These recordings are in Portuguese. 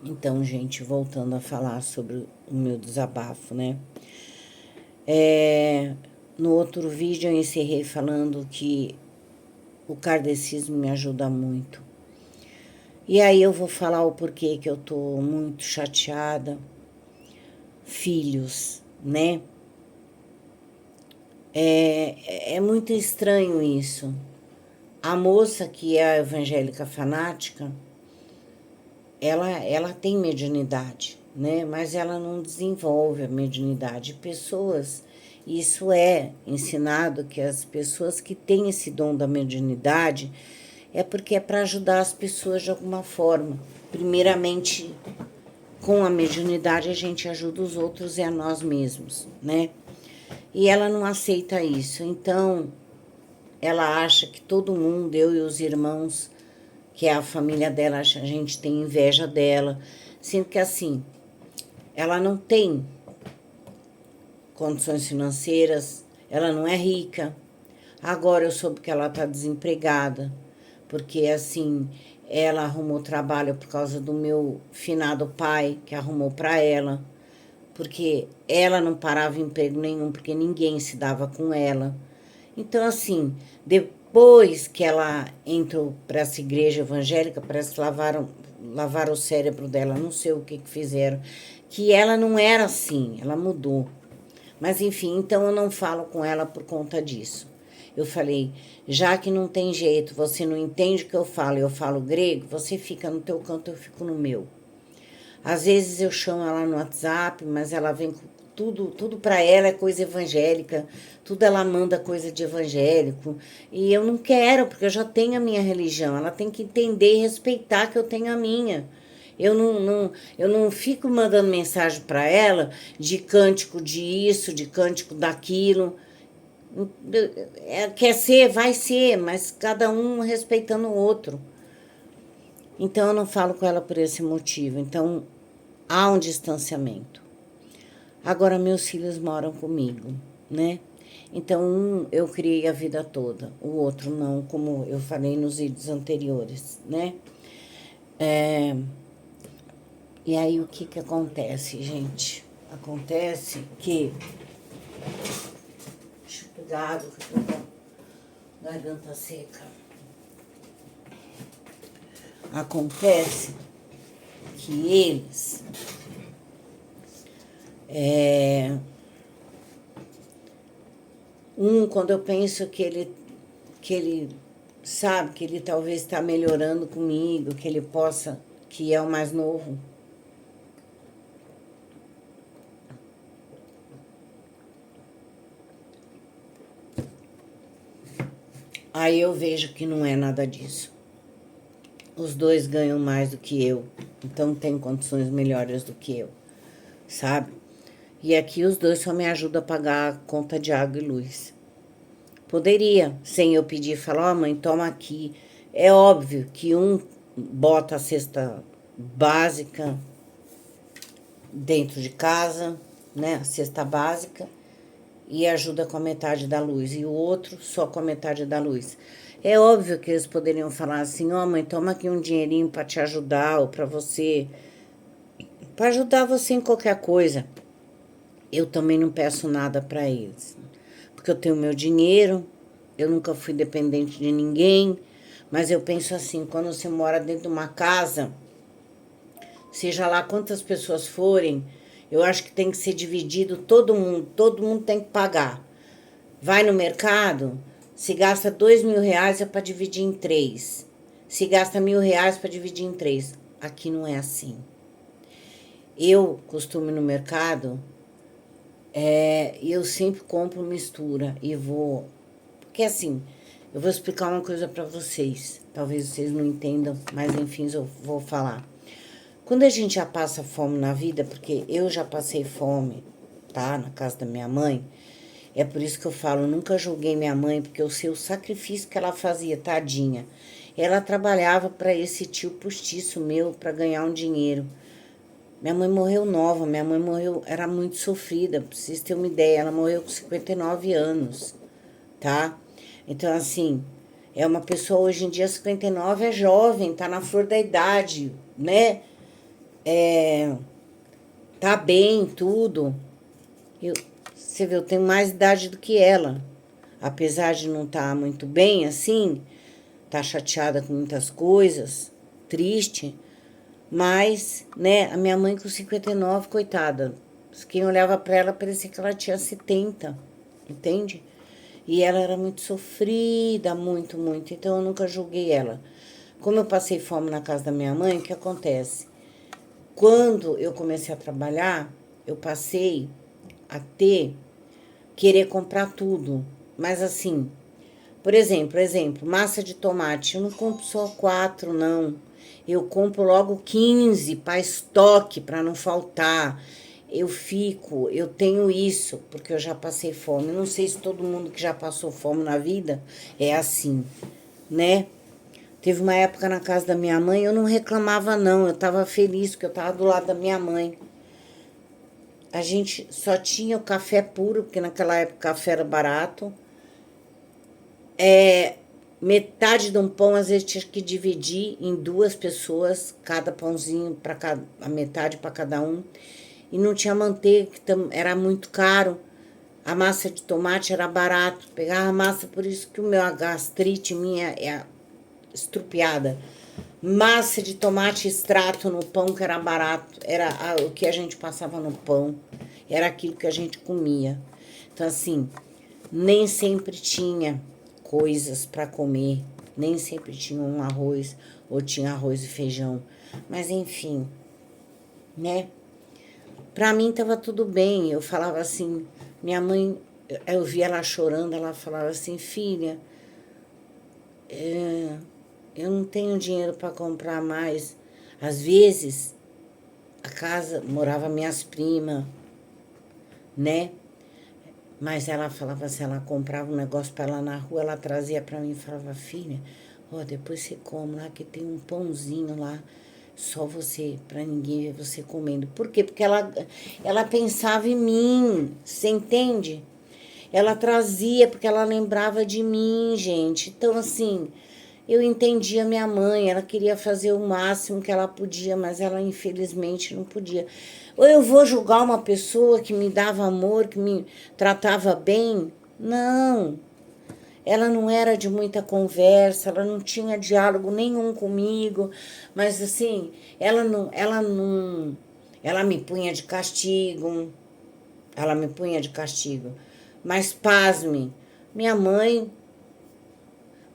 Então, gente, voltando a falar sobre o meu desabafo, né? No outro vídeo eu encerrei falando que o kardecismo me ajuda muito. E aí eu vou falar o porquê que eu tô muito chateada. Filhos, né? É muito estranho isso. A moça que é a evangélica fanática, ela tem mediunidade, né? Mas ela não desenvolve a mediunidade. Pessoas, isso é ensinado que as pessoas que têm esse dom da mediunidade é porque é para ajudar as pessoas de alguma forma. Primeiramente, com a mediunidade a gente ajuda os outros e a nós mesmos, né? E ela não aceita isso. Então, ela acha que todo mundo, eu e os irmãos, que é a família dela, a gente tem inveja dela, sendo que assim, ela não tem condições financeiras, ela não é rica. Agora eu soube que ela tá desempregada, porque assim, ela arrumou trabalho por causa do meu finado pai, que arrumou para ela, porque ela não parava em emprego nenhum, porque ninguém se dava com ela. Então, assim, depois que ela entrou para essa igreja evangélica, parece que lavaram o cérebro dela, não sei o que fizeram, que ela não era assim, ela mudou. Mas, enfim, então eu não falo com ela por conta disso. Eu falei, já que não tem jeito, você não entende o que eu falo grego, você fica no teu canto, eu fico no meu. Às vezes eu chamo ela no WhatsApp, mas ela vem com tudo para ela é coisa evangélica, tudo ela manda coisa de evangélico. E eu não quero, porque eu já tenho a minha religião. Ela tem que entender e respeitar que eu tenho a minha. Eu não fico mandando mensagem para ela de cântico de isso, de cântico daquilo. Quer ser, vai ser, mas cada um respeitando o outro. Então eu não falo com ela por esse motivo. Então há um distanciamento. Agora meus filhos moram comigo, né? Então um eu criei a vida toda, o outro não, como eu falei nos vídeos anteriores, né? E aí o que acontece, gente? Acontece que... Deixa eu pegar água que eu tô com a garganta seca. Acontece que eles... quando eu penso que ele sabe, que ele talvez está melhorando comigo, que ele possa, que é o mais novo. Aí eu vejo que não é nada disso. Os dois ganham mais do que eu, então tem condições melhores do que eu, sabe? E aqui os dois só me ajudam a pagar a conta de água e luz. Poderia, sem eu pedir, falar, ó, mãe, toma aqui. É óbvio que um bota a cesta básica dentro de casa, né? A cesta básica, e ajuda com a metade da luz. E o outro só com a metade da luz. É óbvio que eles poderiam falar assim, ó, mãe, toma aqui um dinheirinho para te ajudar, ou para ajudar você em qualquer coisa. Eu também não peço nada para eles, porque eu tenho meu dinheiro, eu nunca fui dependente de ninguém, mas eu penso assim, quando você mora dentro de uma casa, seja lá quantas pessoas forem, eu acho que tem que ser dividido todo mundo tem que pagar. Vai no mercado, se gasta R$ 2.000 é para dividir em três. Se gasta R$ 1.000 para dividir em três. Aqui não é assim. Eu costumo ir no mercado, e eu sempre compro mistura e vou... Porque assim, eu vou explicar uma coisa para vocês. Talvez vocês não entendam, mas enfim, eu vou falar. Quando a gente já passa fome na vida, porque eu já passei fome, tá? Na casa da minha mãe. É por isso que eu falo, nunca julguei minha mãe, porque eu sei o sacrifício que ela fazia, tadinha. Ela trabalhava para esse tio postiço meu, para ganhar um dinheiro. Minha mãe morreu nova, minha mãe morreu, era muito sofrida, pra vocês terem uma ideia, ela morreu com 59 anos, tá? Então, assim, é uma pessoa, hoje em dia, 59 é jovem, tá na flor da idade, né? tá bem, tudo. Você vê, eu tenho mais idade do que ela. Apesar de não estar muito bem, assim, tá chateada com muitas coisas, triste. Mas, né, a minha mãe com 59, coitada. Quem olhava pra ela parecia que ela tinha 70, entende? E ela era muito sofrida, muito, muito. Então eu nunca julguei ela. Como eu passei fome na casa da minha mãe, o que acontece? Quando eu comecei a trabalhar, eu passei a querer comprar tudo. Mas assim, por exemplo, massa de tomate. Eu não compro só 4, não. Eu compro logo 15 para estoque, para não faltar. Eu tenho isso, porque eu já passei fome. Não sei se todo mundo que já passou fome na vida é assim, né? Teve uma época na casa da minha mãe, eu não reclamava não, eu tava feliz, porque eu tava do lado da minha mãe. A gente só tinha o café puro, porque naquela época o café era barato. Metade de um pão, às vezes tinha que dividir em 2 pessoas, cada pãozinho para cada, a metade para cada um. E não tinha manteiga, que era muito caro. A massa de tomate era barato. Pegava a massa, por isso que a gastrite minha é estrupiada. Massa de tomate extrato no pão, que era barato. Era o que a gente passava no pão. Era aquilo que a gente comia. Então, assim, nem sempre tinha coisas para comer. Nem sempre tinha um arroz ou tinha arroz e feijão. Mas, enfim, né? Pra mim tava tudo bem. Eu falava assim, minha mãe, eu via ela chorando, ela falava assim, filha, eu não tenho dinheiro para comprar mais. Às vezes, a casa morava minhas primas, né? Mas ela falava assim, ela comprava um negócio para ela na rua, ela trazia para mim e falava, filha, ó, depois você come lá que tem um pãozinho lá, só você, para ninguém ver você comendo. Por quê? Porque ela pensava em mim, você entende? Ela trazia porque ela lembrava de mim, gente. Então, assim, eu entendia minha mãe, ela queria fazer o máximo que ela podia, mas ela infelizmente não podia. Ou eu vou julgar uma pessoa que me dava amor, que me tratava bem? Não. Ela não era de muita conversa, ela não tinha diálogo nenhum comigo, mas assim, ela me punha de castigo, ela me punha de castigo. Mas pasme, minha mãe,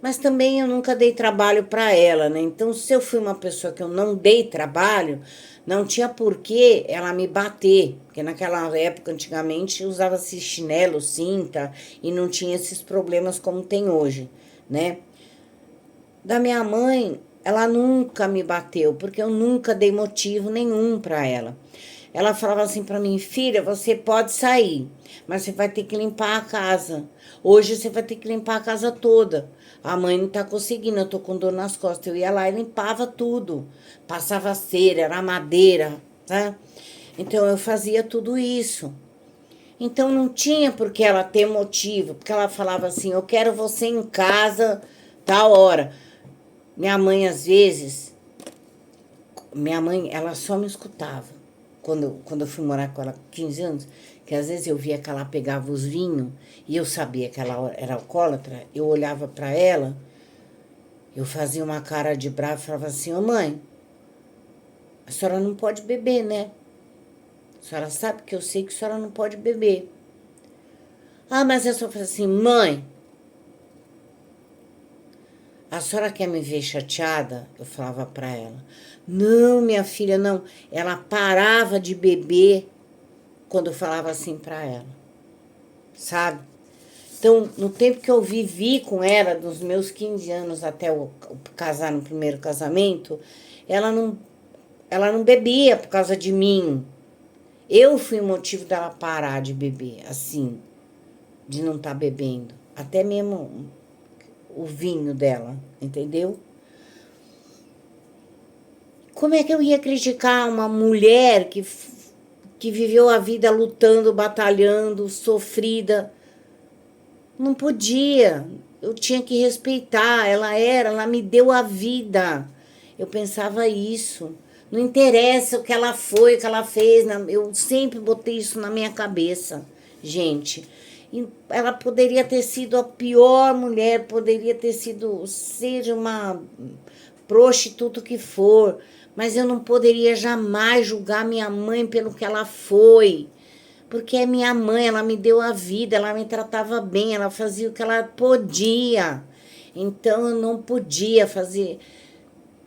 mas também eu nunca dei trabalho para ela, né? Então, se eu fui uma pessoa que eu não dei trabalho, não tinha por que ela me bater, porque naquela época, antigamente, usava-se chinelo, cinta, e não tinha esses problemas como tem hoje, né? Da minha mãe, ela nunca me bateu, porque eu nunca dei motivo nenhum para ela. Ela falava assim para mim, filha, você pode sair, mas você vai ter que limpar a casa. Hoje você vai ter que limpar a casa toda. A mãe não tá conseguindo, eu tô com dor nas costas. Eu ia lá e limpava tudo. Passava cera, era madeira, tá? Então eu fazia tudo isso. Então não tinha por que ela ter motivo, porque ela falava assim, eu quero você em casa tal hora. Minha mãe, às vezes, ela só me escutava. Quando eu fui morar com ela com 15 anos, que às vezes eu via que ela pegava os vinhos e eu sabia que ela era alcoólatra, eu olhava para ela, eu fazia uma cara de brava e falava assim, ô mãe, a senhora não pode beber, né? A senhora sabe que eu sei que a senhora não pode beber. Ah, mas eu só falei assim, mãe, a senhora quer me ver chateada? Eu falava para ela. Não, minha filha, não. Ela parava de beber quando eu falava assim para ela, sabe? Então, no tempo que eu vivi com ela, dos meus 15 anos até o casar no primeiro casamento, ela não, ela não bebia por causa de mim. Eu fui o motivo dela parar de beber, assim, de não estar bebendo. Até mesmo o vinho dela, entendeu? Como é que eu ia criticar uma mulher que viveu a vida lutando, batalhando, sofrida? Não podia. Eu tinha que respeitar. Ela me deu a vida. Eu pensava isso. Não interessa o que ela foi, o que ela fez. Eu sempre botei isso na minha cabeça, gente. E ela poderia ter sido a pior mulher, poderia ter sido, seja uma prostituta que for, mas eu não poderia jamais julgar minha mãe pelo que ela foi. Porque é minha mãe, ela me deu a vida, ela me tratava bem, ela fazia o que ela podia. Então eu não podia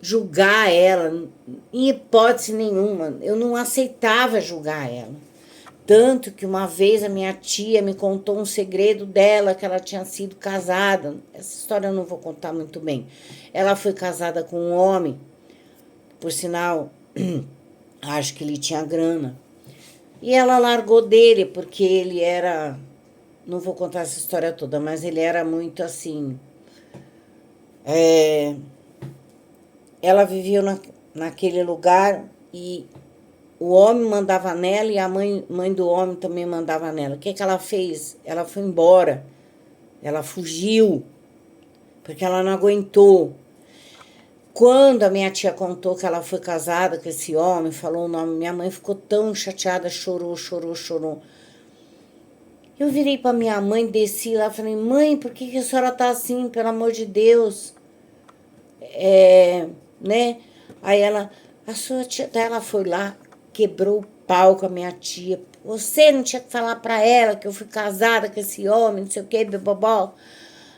julgar ela, em hipótese nenhuma. Eu não aceitava julgar ela. Tanto que uma vez a minha tia me contou um segredo dela, que ela tinha sido casada. Essa história eu não vou contar muito bem. Ela foi casada com um homem, por sinal, acho que ele tinha grana. E ela largou dele, porque ele era... Não vou contar essa história toda, mas ele era muito assim... Ela vivia naquele lugar e o homem mandava nela e a mãe do homem também mandava nela. O que ela fez? Ela foi embora. Ela fugiu, porque ela não aguentou. Quando a minha tia contou que ela foi casada com esse homem, falou o nome, minha mãe ficou tão chateada, chorou, chorou, chorou. Eu virei para minha mãe, desci lá, falei, mãe, por que a senhora tá assim, pelo amor de Deus? Né? Aí a sua tia, daí ela foi lá, quebrou o pau com a minha tia. Você não tinha que falar para ela que eu fui casada com esse homem, não sei o que, bobó.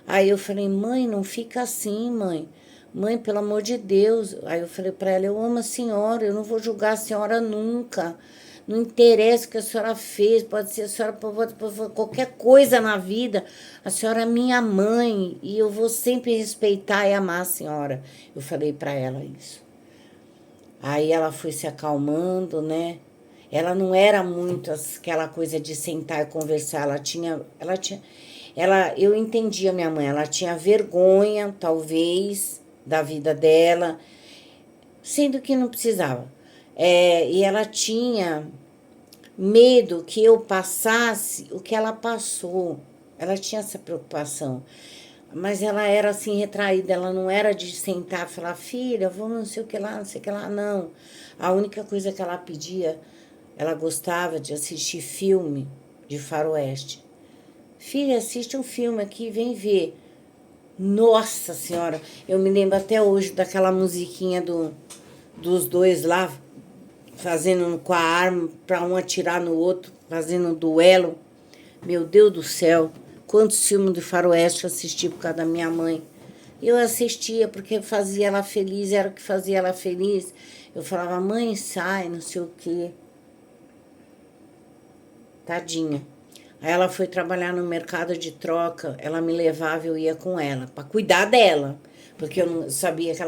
Aí eu falei, mãe, não fica assim, mãe. Mãe, pelo amor de Deus. Aí eu falei para ela, eu amo a senhora, eu não vou julgar a senhora nunca. Não interessa o que a senhora fez, pode ser a senhora pode qualquer coisa na vida. A senhora é minha mãe e eu vou sempre respeitar e amar a senhora. Eu falei para ela isso. Aí ela foi se acalmando, né? Ela não era muito aquela coisa de sentar e conversar. Eu entendia minha mãe, ela tinha vergonha, talvez, da vida dela, sendo que não precisava. E ela tinha medo que eu passasse o que ela passou. Ela tinha essa preocupação. Mas ela era assim retraída, ela não era de sentar e falar, filha, vamos não sei o que lá, não sei o que lá, não. A única coisa que ela pedia, ela gostava de assistir filme de faroeste. Filha, assiste um filme aqui, vem ver. Nossa Senhora, eu me lembro até hoje daquela musiquinha dos dois lá, fazendo com a arma, para um atirar no outro, fazendo um duelo. Meu Deus do céu, quantos filmes de faroeste eu assisti por causa da minha mãe. Eu assistia porque fazia ela feliz, era o que fazia ela feliz. Eu falava, mãe, sai, não sei o quê. Tadinha. Aí ela foi trabalhar no mercado de troca, ela me levava, eu ia com ela, para cuidar dela. Porque eu não sabia que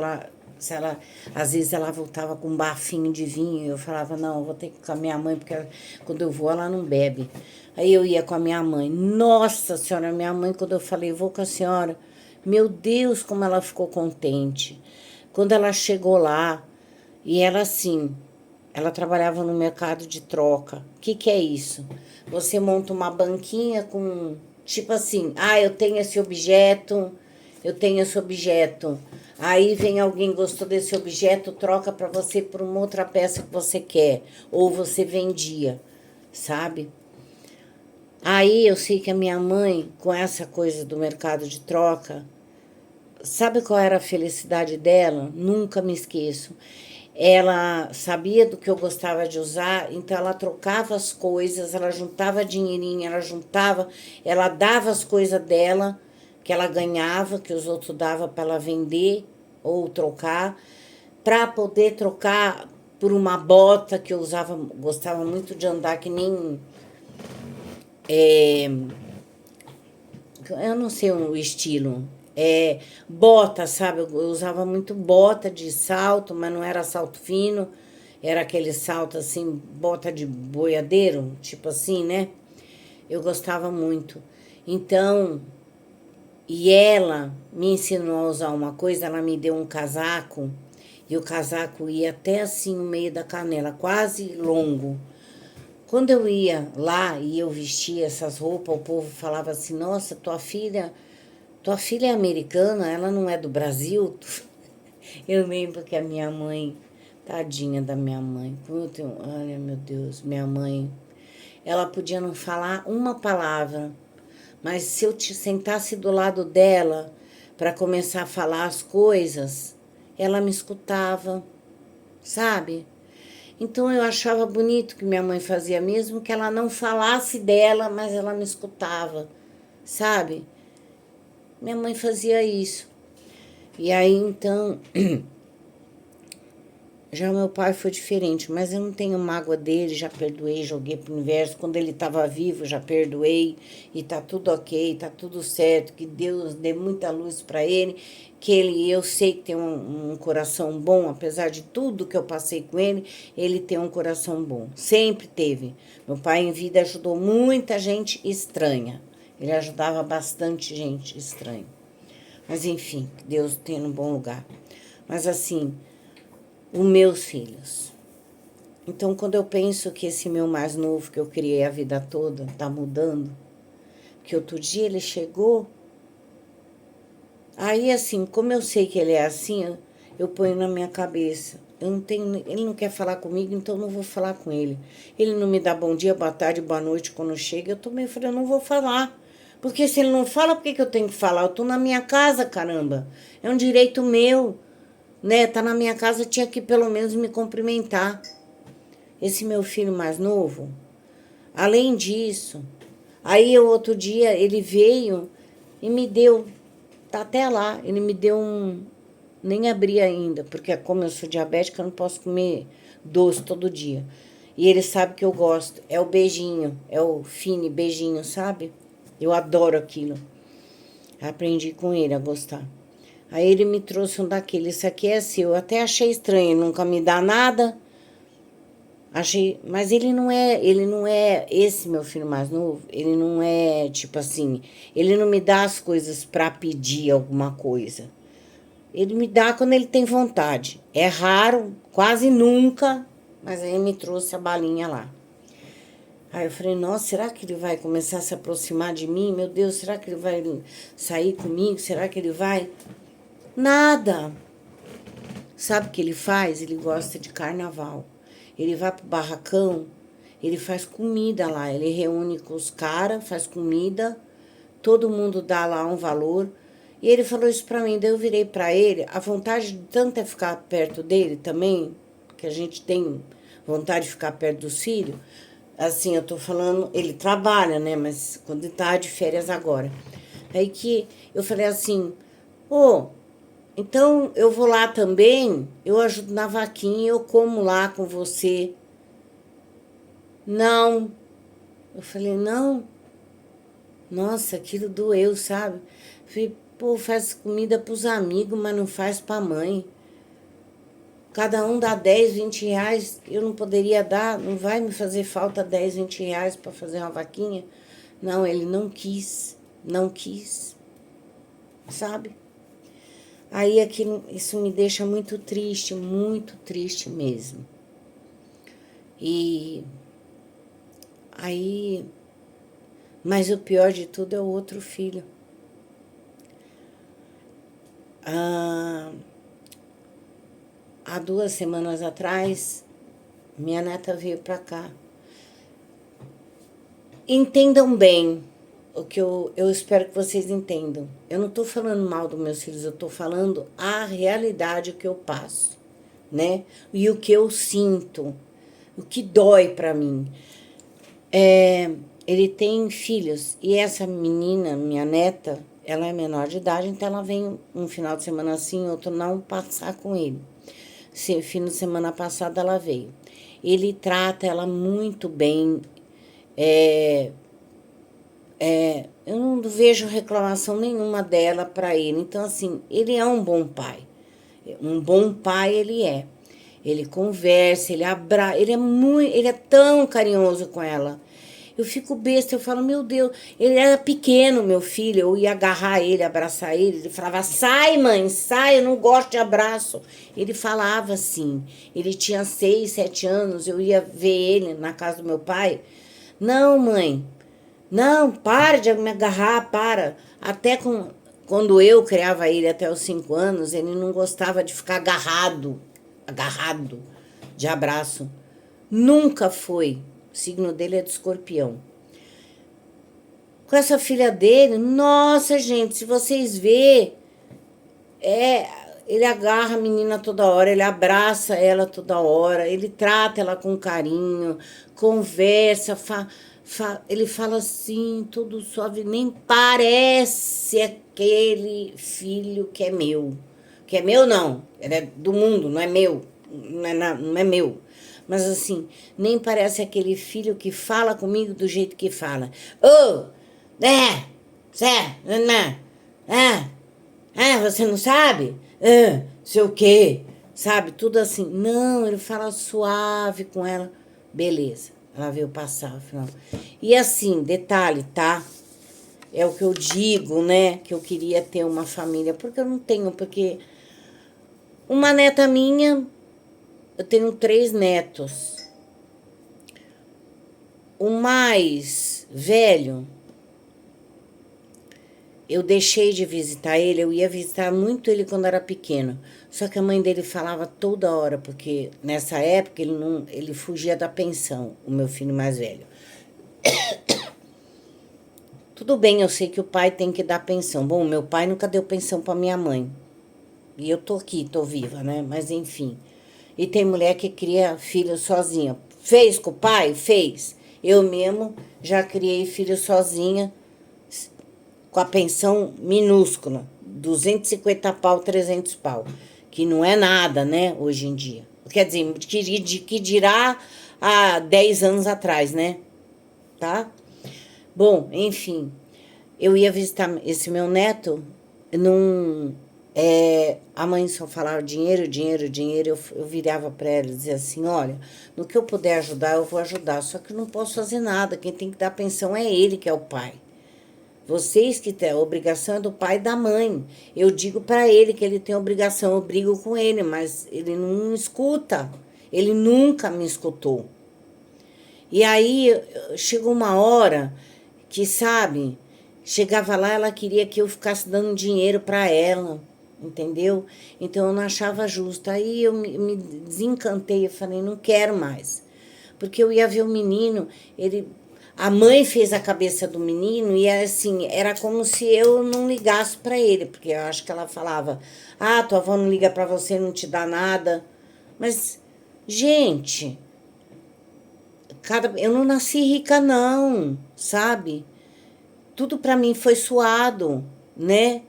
às vezes ela voltava com um bafinho de vinho, e eu falava, não, eu vou ter que ir com a minha mãe, porque quando eu vou ela não bebe. Aí eu ia com a minha mãe. Nossa Senhora, minha mãe, quando eu falei, vou com a senhora, meu Deus, como ela ficou contente. Quando ela chegou lá, e ela assim, ela trabalhava no mercado de troca. O que é isso? Você monta uma banquinha com, tipo assim, eu tenho esse objeto, eu tenho esse objeto. Aí vem alguém gostou desse objeto, troca para você por uma outra peça que você quer. Ou você vendia, sabe? Aí eu sei que a minha mãe, com essa coisa do mercado de troca, sabe qual era a felicidade dela? Nunca me esqueço. Ela sabia do que eu gostava de usar, então ela trocava as coisas, ela juntava dinheirinho, ela dava as coisas dela, que ela ganhava, que os outros davam para ela vender ou trocar, para poder trocar por uma bota que eu usava, gostava muito de andar que nem... eu não sei o estilo, bota, sabe? Eu usava muito bota de salto, mas não era salto fino, era aquele salto assim, bota de boiadeiro, tipo assim, né? Eu gostava muito. Então, e ela me ensinou a usar uma coisa, ela me deu um casaco, e o casaco ia até assim no meio da canela, quase longo. Quando eu ia lá e eu vestia essas roupas, o povo falava assim, nossa, tua filha é americana, ela não é do Brasil? Eu lembro que a minha mãe Tadinha da minha mãe. Olha, meu Deus, minha mãe. Ela podia não falar uma palavra, mas se eu te sentasse do lado dela para começar a falar as coisas, ela me escutava, sabe? Então eu achava bonito que minha mãe fazia, mesmo que ela não falasse dela, mas ela me escutava, sabe? Minha mãe fazia isso. E aí então, já meu pai foi diferente, mas eu não tenho mágoa dele, já perdoei, joguei pro universo. Quando ele estava vivo, já perdoei e tá tudo ok, tá tudo certo, que Deus dê muita luz para ele, que eu sei que tem um coração bom, apesar de tudo que eu passei com ele tem um coração bom, sempre teve. Meu pai em vida ajudou muita gente estranha, ele ajudava bastante gente estranha. Mas enfim, Deus tem um bom lugar. Mas assim, os meus filhos. Então, quando eu penso que esse meu mais novo, que eu criei a vida toda, tá mudando, que outro dia ele chegou, aí assim, como eu sei que ele é assim, eu ponho na minha cabeça. Eu não tenho, ele não quer falar comigo, então eu não vou falar com ele. Ele não me dá bom dia, boa tarde, boa noite quando chega, eu tô meio falando, eu não vou falar. Porque se ele não fala, por que eu tenho que falar? Eu tô na minha casa, caramba. É um direito meu, né? Tá na minha casa, tinha que pelo menos me cumprimentar. Esse meu filho mais novo, além disso, aí o outro dia ele veio e me deu, tá até lá, ele me deu nem abri ainda, porque como eu sou diabética, eu não posso comer doce todo dia. E ele sabe que eu gosto, é o beijinho, é o fine beijinho, sabe? Eu adoro aquilo. Aprendi com ele a gostar. Aí ele me trouxe um daquele, isso aqui é seu. Eu até achei estranho, ele nunca me dá nada. Achei, mas ele não é esse meu filho mais novo, ele não é tipo assim, ele não me dá as coisas pra pedir alguma coisa. Ele me dá quando ele tem vontade. É raro, quase nunca, mas aí ele me trouxe a balinha lá. Aí eu falei, nossa, será que ele vai começar a se aproximar de mim? Meu Deus, será que ele vai sair comigo? Será que ele vai? Nada. Sabe o que ele faz? Ele gosta de carnaval. Ele vai pro barracão, ele faz comida lá. Ele reúne com os caras, faz comida, todo mundo dá lá um valor. E ele falou isso pra mim, daí eu virei pra ele. A vontade de tanto é ficar perto dele também, que a gente tem vontade de ficar perto dos filhos. Assim, eu tô falando, ele trabalha, né? Mas quando ele tá de férias agora. Aí que eu falei assim, ô, então eu vou lá também, eu ajudo na vaquinha, eu como lá com você. Não. Eu falei, não. Nossa, aquilo doeu, sabe? Falei, pô, faz comida pros amigos, mas não faz pra mãe. Cada um dá 10, 20 reais, eu não poderia dar, não vai me fazer falta 10, 20 reais pra fazer uma vaquinha? Não, ele não quis, sabe? Aí aquilo, isso me deixa muito triste mesmo. E aí, mas o pior de tudo é o outro filho. Há 2 semanas atrás, minha neta veio pra cá. Entendam bem o que eu espero que vocês entendam. Eu não tô falando mal dos meus filhos, eu tô falando a realidade que eu passo, né? E o que eu sinto, o que dói pra mim. Ele tem filhos e essa menina, minha neta, ela é menor de idade, então ela vem um final de semana assim, outro não, passar com ele. Fim de semana passada ela veio. Ele trata ela muito bem. Eu não vejo reclamação nenhuma dela para ele. Então, assim, ele é um bom pai. Um bom pai ele é. Ele conversa, ele é tão carinhoso com ela. Eu fico besta, eu falo, meu Deus, ele era pequeno, meu filho, eu ia agarrar ele, abraçar ele falava, sai mãe, sai, eu não gosto de abraço. Ele falava assim, ele tinha 6, 7 anos, eu ia ver ele na casa do meu pai, não mãe, não, para de me agarrar, para. Até quando eu criava ele até os 5 anos, ele não gostava de ficar agarrado. de abraço. Nunca foi. O signo dele é de Escorpião. Com essa filha dele, nossa, gente, se vocês verem, ele agarra a menina toda hora, ele abraça ela toda hora, ele trata ela com carinho, conversa, ele fala assim, tudo suave, nem parece aquele filho que é meu. Que é meu não, ele é do mundo, não é meu, não é meu. Mas assim, nem parece aquele filho que fala comigo do jeito que fala. Você não sabe? Sei o quê? Sabe? Tudo assim. Não, ele fala suave com ela. Beleza. Ela veio passar, afinal. E assim, detalhe, tá? É o que eu digo, né? Que eu queria ter uma família. Porque eu não tenho, porque uma neta minha, eu tenho 3 netos. O mais velho, eu deixei de visitar ele, eu ia visitar muito ele quando era pequeno. Só que a mãe dele falava toda hora, porque nessa época ele fugia da pensão, o meu filho mais velho. Tudo bem, eu sei que o pai tem que dar pensão. Bom, meu pai nunca deu pensão para minha mãe. E eu tô aqui, tô viva, né? Mas enfim. E tem mulher que cria filho sozinha. Fez com o pai? Fez. Eu mesmo já criei filho sozinha, com a pensão minúscula, 250 pau, 300 pau, que não é nada, né, hoje em dia. Quer dizer, que dirá há 10 anos atrás, né, tá? Bom, enfim, eu ia visitar esse meu neto, a mãe só falava dinheiro, dinheiro, dinheiro, eu virava para ela e dizia assim, olha, no que eu puder ajudar, eu vou ajudar, só que eu não posso fazer nada, quem tem que dar pensão é ele, que é o pai. Vocês que têm a obrigação é do pai e da mãe. Eu digo para ele que ele tem obrigação, eu brigo com ele, mas ele não escuta. Ele nunca me escutou. E aí chegou uma hora que, sabe, chegava lá, ela queria que eu ficasse dando dinheiro para ela, entendeu? Então eu não achava justo. Aí eu me desencantei, eu falei, não quero mais. Porque eu ia ver o menino, a mãe fez a cabeça do menino e assim, era como se eu não ligasse para ele, porque eu acho que ela falava, tua avó não liga para você, não te dá nada. Mas, gente, eu não nasci rica não, sabe? Tudo para mim foi suado, né?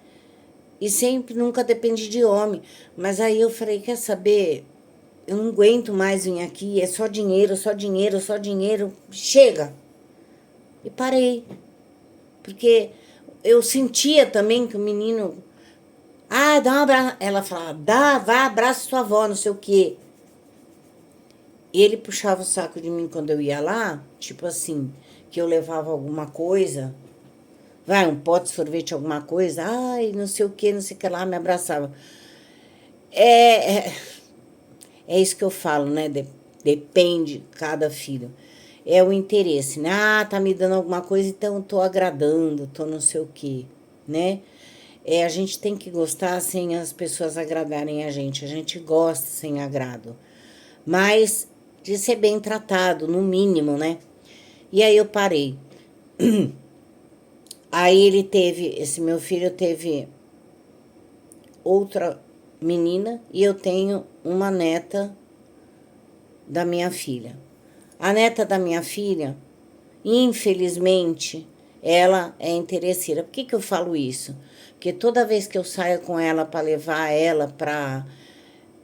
E sempre, nunca dependi de homem. Mas aí eu falei, quer saber? Eu não aguento mais vir aqui, é só dinheiro, só dinheiro, só dinheiro. Chega! E parei. Porque eu sentia também que o menino... dá um abraço. Ela falava, vai, abraça sua avó, não sei o quê. E ele puxava o saco de mim quando eu ia lá, tipo assim, que eu levava alguma coisa, um pote de sorvete, alguma coisa, não sei o que, não sei o que lá, me abraçava. É isso que eu falo, né? Depende cada filho. É o interesse, né? Tá me dando alguma coisa, então tô agradando, tô não sei o quê, né? A gente tem que gostar sem as pessoas agradarem a gente gosta sem agrado. Mas de ser bem tratado, no mínimo, né? E aí eu parei. Aí esse meu filho teve outra menina e eu tenho uma neta da minha filha. A neta da minha filha, infelizmente, ela é interesseira. Por que eu falo isso? Porque toda vez que eu saio com ela para levar ela para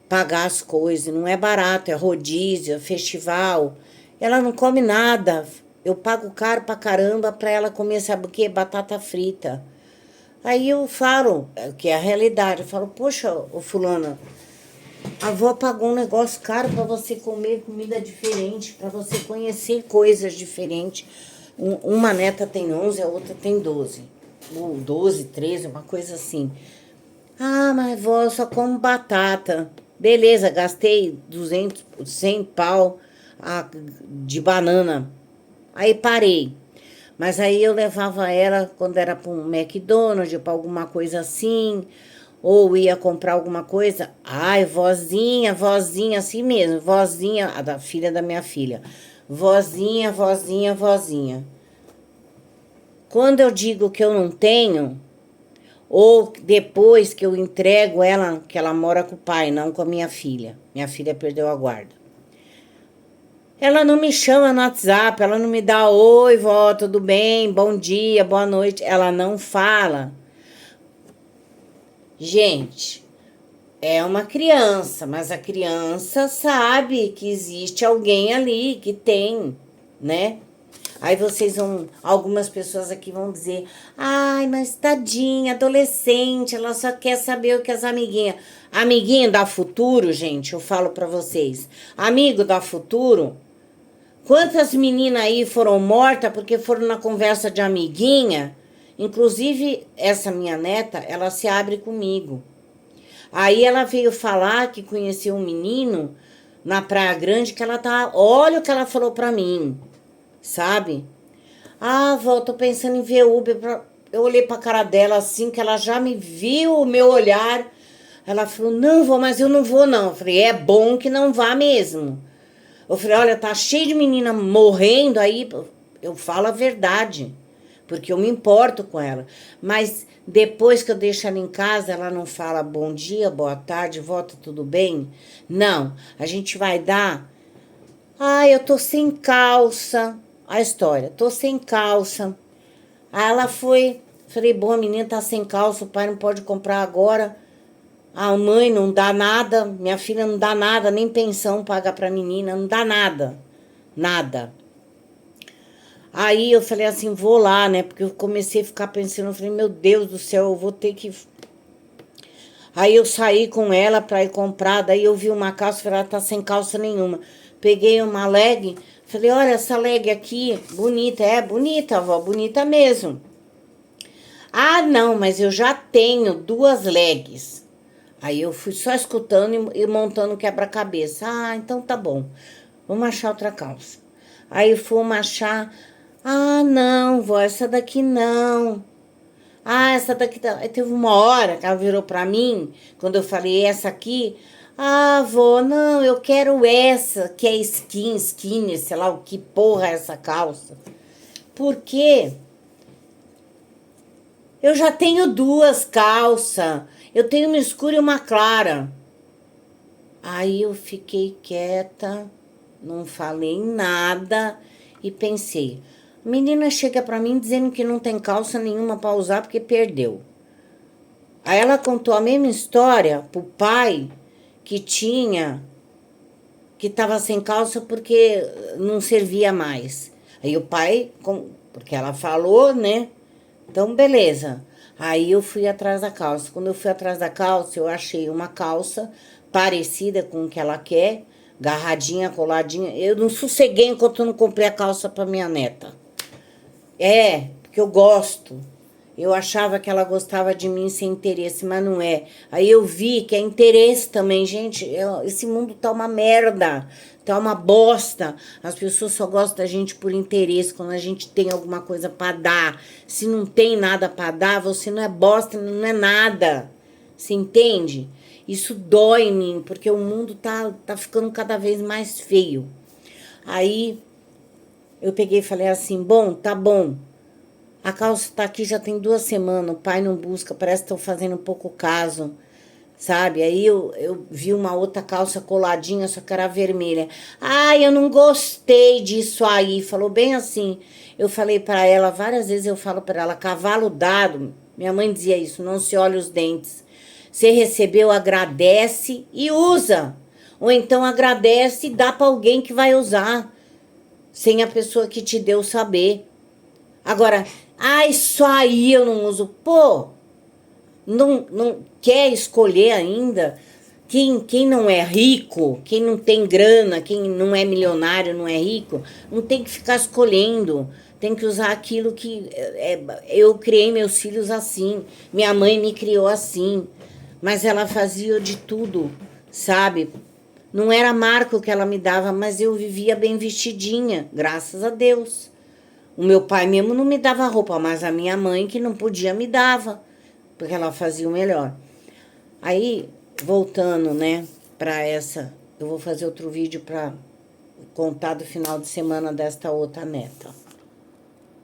pagar as coisas, não é barato, é rodízio, é festival, ela não come nada. Eu pago caro pra caramba pra ela comer, sabe o quê? Batata frita. Aí eu falo, que é a realidade, eu falo, poxa, ô fulana, a avó pagou um negócio caro pra você comer comida diferente, pra você conhecer coisas diferentes. Uma neta tem 11, a outra tem 12. Ou 12, 13, uma coisa assim. Mas vó, eu só como batata. Beleza, gastei 200, 100 pau de banana. Aí parei. Mas aí eu levava ela quando era para um McDonald's, para alguma coisa assim, ou ia comprar alguma coisa, ai, vozinha, vozinha, assim mesmo, vozinha, a da filha da minha filha, vozinha, vozinha, vozinha. Quando eu digo que eu não tenho, ou depois que eu entrego ela, que ela mora com o pai, não com a minha filha perdeu a guarda. Ela não me chama no WhatsApp, ela não me dá oi, vó, tudo bem, bom dia, boa noite, ela não fala. Gente, é uma criança, mas a criança sabe que existe alguém ali que tem, né? Aí vocês vão, algumas pessoas aqui vão dizer, ai, mas tadinha, adolescente, ela só quer saber o que as amiguinhas. Amiguinho da Futuro, gente, eu falo pra vocês, amigo da Futuro, quantas meninas aí foram mortas porque foram na conversa de amiguinha? Inclusive, essa minha neta, ela se abre comigo. Aí ela veio falar que conheceu um menino na Praia Grande que ela tá. Olha o que ela falou pra mim, sabe? Ah, vó, tô pensando em ver Uber. Eu olhei pra cara dela assim, que ela já me viu o meu olhar. Ela falou: não, vó, mas eu não vou, não. Eu falei: é bom que não vá mesmo. Eu falei: olha, tá cheio de menina morrendo aí. Eu falo a verdade, porque eu me importo com ela. Mas depois que eu deixo ela em casa, ela não fala bom dia, boa tarde, volta, tudo bem? Não, a gente vai dar. Ah, eu tô sem calça. A história, tô sem calça. Aí ela foi, falei, bom, a menina tá sem calça, o pai não pode comprar agora. A mãe não dá nada, minha filha não dá nada, nem pensão paga pra menina, não dá nada. Nada. Aí eu falei assim, vou lá, né? Porque eu comecei a ficar pensando, eu falei, meu Deus do céu, eu vou ter que. Aí eu saí com ela pra ir comprar, daí eu vi uma calça, falei, ela tá sem calça nenhuma. Peguei uma leg, falei, olha essa leg aqui, bonita. É, bonita, avó, bonita mesmo. Ah, não, mas eu já tenho 2 legs. Aí eu fui só escutando e montando o quebra-cabeça. Ah, então tá bom. Vamos achar outra calça. Aí fomos achar. Ah, não, vó, essa daqui não. Ah, essa daqui tá. Aí teve uma hora que ela virou pra mim, quando eu falei essa aqui. Ah, vó, não, eu quero essa, que é skinny, sei lá o que porra é essa calça. Por quê? Eu já tenho 2 calças. Eu tenho uma escura e uma clara. Aí eu fiquei quieta, não falei nada e pensei. A menina chega pra mim dizendo que não tem calça nenhuma pra usar porque perdeu. Aí ela contou a mesma história pro pai que que tava sem calça porque não servia mais. Aí o pai, porque ela falou, né? Então, beleza. Aí eu fui atrás da calça. Quando eu fui atrás da calça, eu achei uma calça parecida com o que ela quer, garradinha, coladinha. Eu não sosseguei enquanto eu não comprei a calça pra minha neta. É, porque eu gosto. Eu achava que ela gostava de mim sem interesse, mas não é. Aí eu vi que é interesse também, gente. Esse mundo tá uma merda, tá uma bosta. As pessoas só gostam da gente por interesse, quando a gente tem alguma coisa pra dar. Se não tem nada pra dar, você não é bosta, não é nada. Você entende? Isso dói em mim, porque o mundo tá ficando cada vez mais feio. Aí eu peguei e falei assim, bom, tá bom. A calça tá aqui já tem 2 semanas, o pai não busca, parece que estão fazendo pouco caso, sabe? Aí eu vi uma outra calça coladinha, só que era vermelha. Ai, eu não gostei disso aí, falou bem assim. Eu falei pra ela, várias vezes eu falo pra ela, cavalo dado, minha mãe dizia isso, não se olha os dentes. Você recebeu, agradece e usa. Ou então agradece e dá pra alguém que vai usar, sem a pessoa que te deu saber. Agora, isso aí eu não uso. Pô, não quer escolher ainda? Quem não é rico, quem não tem grana, quem não é milionário, não é rico, não tem que ficar escolhendo. Tem que usar aquilo que... eu criei meus filhos assim. Minha mãe me criou assim. Mas ela fazia de tudo, sabe? Não era marco que ela me dava, mas eu vivia bem vestidinha, graças a Deus. O meu pai mesmo não me dava roupa, mas a minha mãe, que não podia, me dava, porque ela fazia o melhor. Aí, voltando, né, pra essa... Eu vou fazer outro vídeo pra contar do final de semana desta outra neta.